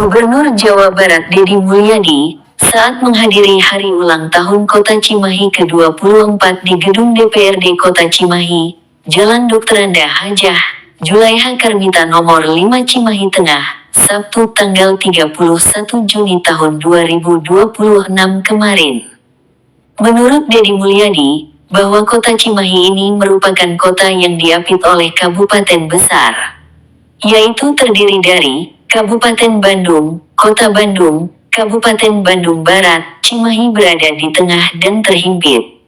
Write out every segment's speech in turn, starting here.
Gubernur Jawa Barat Deddy Mulyadi, saat menghadiri hari ulang tahun Kota Cimahi ke-24 di Gedung DPRD Kota Cimahi, Jalan Dr. Anda Hajah, Julaiha Karmita nomor 5 Cimahi Tengah, Sabtu tanggal 31 Juni tahun 2026 kemarin. Menurut Deddy Mulyadi, bahwa Kota Cimahi ini merupakan kota yang diapit oleh kabupaten besar, yaitu terdiri dari Kabupaten Bandung, Kota Bandung, Kabupaten Bandung Barat. Cimahi berada di tengah dan terhimpit.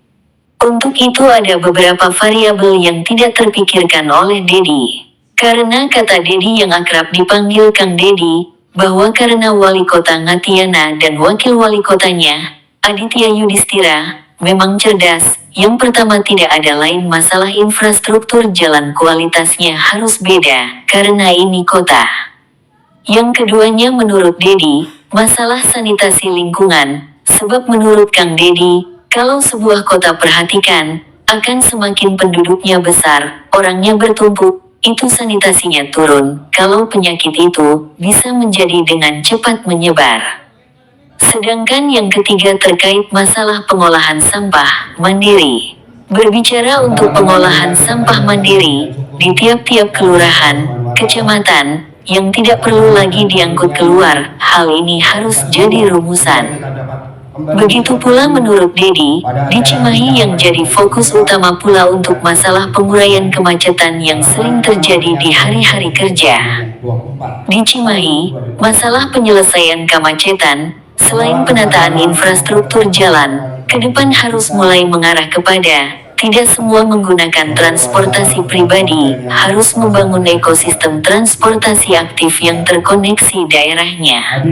Untuk itu ada beberapa variabel yang tidak terpikirkan oleh Deddy. Karena kata Deddy yang akrab dipanggil Kang Deddy, bahwa karena wali kota Ngatiana dan wakil wali kotanya, Aditya Yudhistira, memang cerdas. Yang pertama, tidak ada lain masalah infrastruktur jalan, kualitasnya harus beda, karena ini kota. Yang keduanya menurut Deddy, masalah sanitasi lingkungan, sebab menurut Kang Deddy, kalau sebuah kota perhatikan, akan semakin penduduknya besar, orangnya bertumpuk, itu sanitasinya turun, kalau penyakit itu bisa menjadi dengan cepat menyebar. Sedangkan yang ketiga terkait masalah pengolahan sampah mandiri. Berbicara untuk pengolahan sampah mandiri, di tiap-tiap kelurahan, kecamatan, yang tidak perlu lagi diangkut keluar, hal ini harus jadi rumusan. Begitu pula menurut Deddy, di Cimahi yang jadi fokus utama pula untuk masalah penguraian kemacetan yang sering terjadi di hari-hari kerja. Di Cimahi, masalah penyelesaian kemacetan, selain penataan infrastruktur jalan, ke depan harus mulai mengarah kepada tidak semua menggunakan transportasi pribadi, harus membangun ekosistem transportasi aktif yang terkoneksi daerahnya.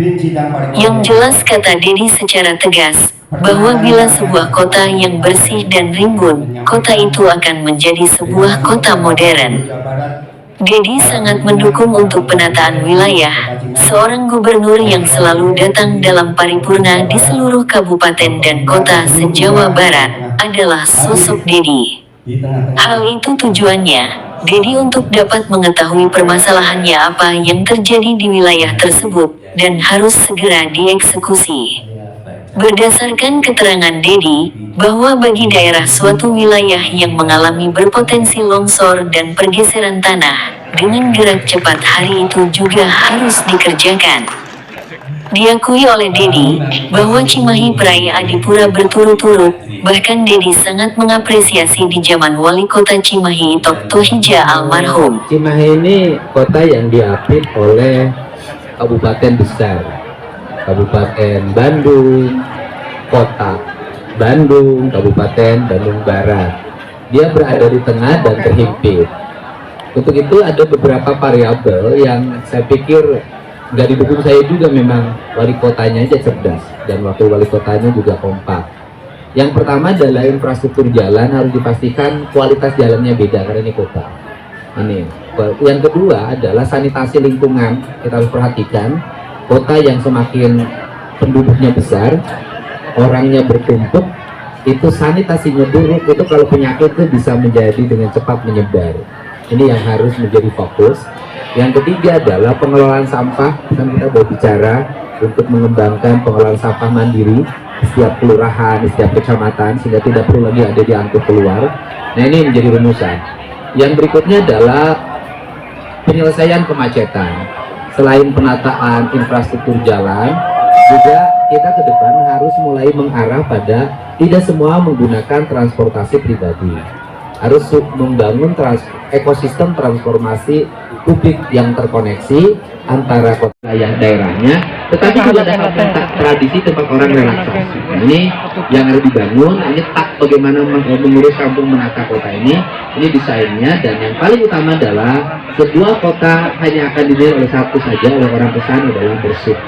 Yang jelas kata Deddy secara tegas, bahwa bila sebuah kota yang bersih dan rimbun, kota itu akan menjadi sebuah kota modern. Deddy sangat mendukung untuk penataan wilayah, seorang gubernur yang selalu datang dalam paripurna di seluruh kabupaten dan kota se-Jawa Barat, adalah sosok Deddy. Hal itu tujuannya, Deddy untuk dapat mengetahui permasalahannya apa yang terjadi di wilayah tersebut, dan harus segera dieksekusi. Berdasarkan keterangan Deddy, bahwa bagi daerah suatu wilayah yang mengalami berpotensi longsor dan pergeseran tanah, dengan gerak cepat hari itu juga harus dikerjakan. Diakui oleh Deddy, bahwa Cimahi Praya Adipura berturut-turut, bahkan Deddy sangat mengapresiasi di zaman wali kota Cimahi Tok Hija almarhum. Cimahi ini kota yang diapit oleh kabupaten besar. Kabupaten Bandung, Kota Bandung, Kabupaten Bandung Barat. Dia berada di tengah dan terhimpit. Untuk itu ada beberapa variabel yang saya pikir nggak didukung saya juga, memang wali kotanya aja cerdas dan wakil wali kotanya juga kompak. Yang pertama adalah infrastruktur jalan, harus dipastikan kualitas jalannya beda karena ini kota. Ini. Yang kedua adalah sanitasi lingkungan, kita harus perhatikan. Kota yang semakin penduduknya besar, orangnya bertumpuk, itu sanitasinya buruk, itu kalau penyakit itu bisa menjadi dengan cepat menyebar. Ini yang harus menjadi fokus. Yang ketiga adalah pengelolaan sampah. Kan kita berbicara untuk mengembangkan pengelolaan sampah mandiri di setiap kelurahan, di setiap kecamatan, sehingga tidak perlu lagi ada diangkut keluar. Nah, ini menjadi rumusan. Yang berikutnya adalah penyelesaian kemacetan. Selain penataan infrastruktur jalan, juga kita ke depan harus mulai mengarah pada tidak semua menggunakan transportasi pribadi. Harus membangun ekosistem transformasi publik yang terkoneksi antara kota yang daerahnya, tetapi juga ada tradisi tempat orang relaksasi. Nah, ini yang harus dibangun. Ini tak bagaimana mengurus kampung menata kota ini desainnya. Dan yang paling utama adalah sebuah kota hanya akan dinilai oleh satu saja, oleh orang pesan, adalah bersih.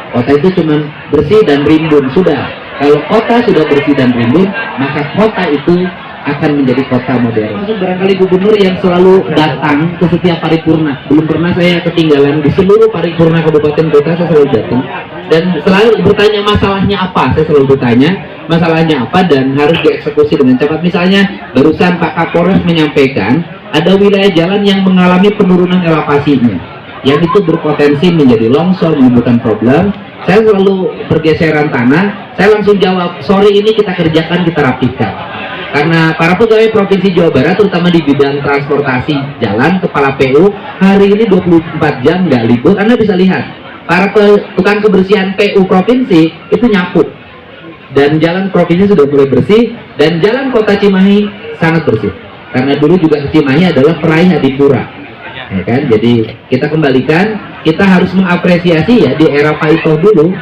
Kota itu cuma bersih dan rimbun, sudah. Kalau kota sudah bersih dan rimbun, maka kota itu akan menjadi kota modern. Maksud barangkali gubernur yang selalu datang ke setiap paripurna. Belum pernah saya ketinggalan di seluruh paripurna kabupaten kota, saya selalu datang. Dan selalu bertanya masalahnya apa, saya selalu bertanya masalahnya apa dan harus dieksekusi dengan cepat. Misalnya barusan Pak Kapolres menyampaikan ada wilayah jalan yang mengalami penurunan elevasinya. yang itu berpotensi menjadi longsor, menimbulkan problem, saya selalu pergeseran tanah, saya langsung jawab, sorry ini kita kerjakan, kita rapikan. Karena para pegawai Provinsi Jawa Barat, terutama di bidang transportasi jalan, kepala PU, hari ini 24 jam nggak libur. Anda bisa lihat, para tukang kebersihan PU Provinsi itu nyapu. Dan jalan Provinsi sudah mulai bersih, dan jalan Kota Cimahi sangat bersih. Karena dulu juga Cimahi adalah peraih Adipura. Ya kan? Jadi kita kembalikan, kita harus mengapresiasi ya, di era Pak Ito dulu,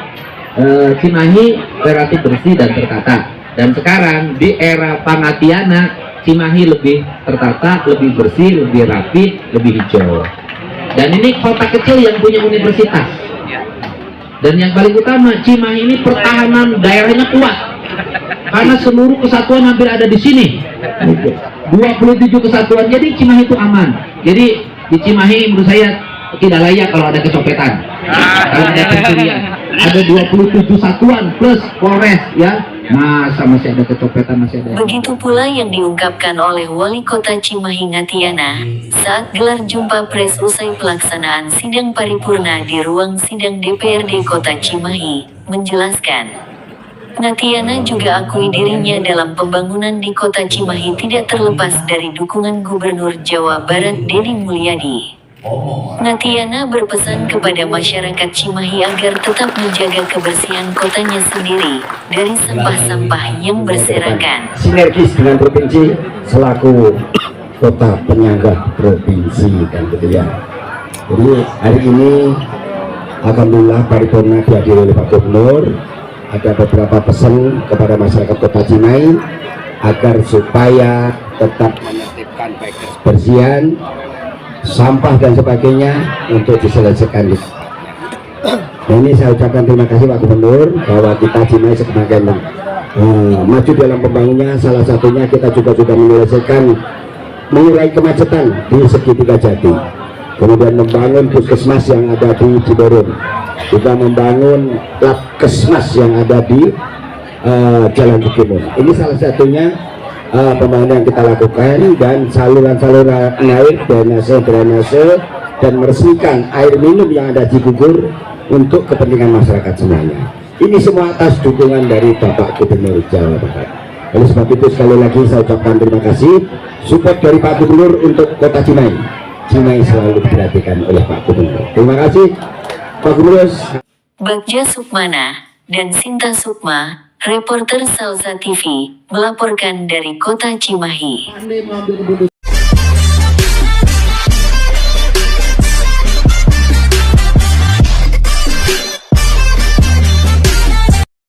Cimahi relatif bersih dan tertata. Dan sekarang di era Pangatiana, Cimahi lebih tertata, lebih bersih, lebih rapi, lebih hijau. Dan ini kota kecil yang punya universitas. Dan yang paling utama, Cimahi ini pertahanan daerahnya kuat. Karena seluruh kesatuan hampir ada di sini. 27 kesatuan, jadi Cimahi itu aman. Jadi di Cimahi menurut saya tidak layak kalau ada kecopetan. Kalau ada pencurian. Ada 27 satuan plus Polres ya. Masa masih ada kecopetan, masih ada. Begitu pula yang diungkapkan oleh Wali Kota Cimahi Ngatiana saat gelar jumpa pers usai pelaksanaan sidang paripurna di ruang sidang DPRD Kota Cimahi, menjelaskan, Ngatiana juga akui dirinya dalam pembangunan di Kota Cimahi tidak terlepas dari dukungan Gubernur Jawa Barat Deddy Mulyadi. Ngatiana berpesan kepada masyarakat Cimahi agar tetap menjaga kebersihan kotanya sendiri dari sampah-sampah yang berserakan. Sinergis dengan provinsi selaku kota penyangga provinsi dan gitu ya. Jadi hari ini alhamdulillah paripurna dihadiri oleh Pak Gubernur. Ada beberapa pesan kepada masyarakat Kota Cimahi agar supaya tetap menertibkan baik kebersihan, sampah dan sebagainya untuk diselesaikan. Nah, ini saya ucapkan terima kasih Pak Gubernur bahwa kita Cimahi semakin maju dalam pembangunannya. Salah satunya kita juga sudah menyelesaikan mengurai kemacetan di segitiga Jati, kemudian membangun puskesmas yang ada di Ciberem, juga membangun labkesmas yang ada di Jalan Bukimur. Ini salah satunya pembangunan yang kita lakukan, dan saluran-saluran air, drainase, dan meresmikan air minum yang ada di Gugur untuk kepentingan masyarakat semuanya. Ini semua atas dukungan dari Bapak Gubernur Jawa Barat. Oleh sebab itu sekali lagi saya ucapkan terima kasih support dari Pak Gubernur untuk Kota Cimahi. Cimahi selalu diperhatikan oleh Pak Gubernur. Terima kasih Pak Gubernur. Bagja Sukmana dan Sinta Sukma, reporter Salsa TV, melaporkan dari Kota Cimahi.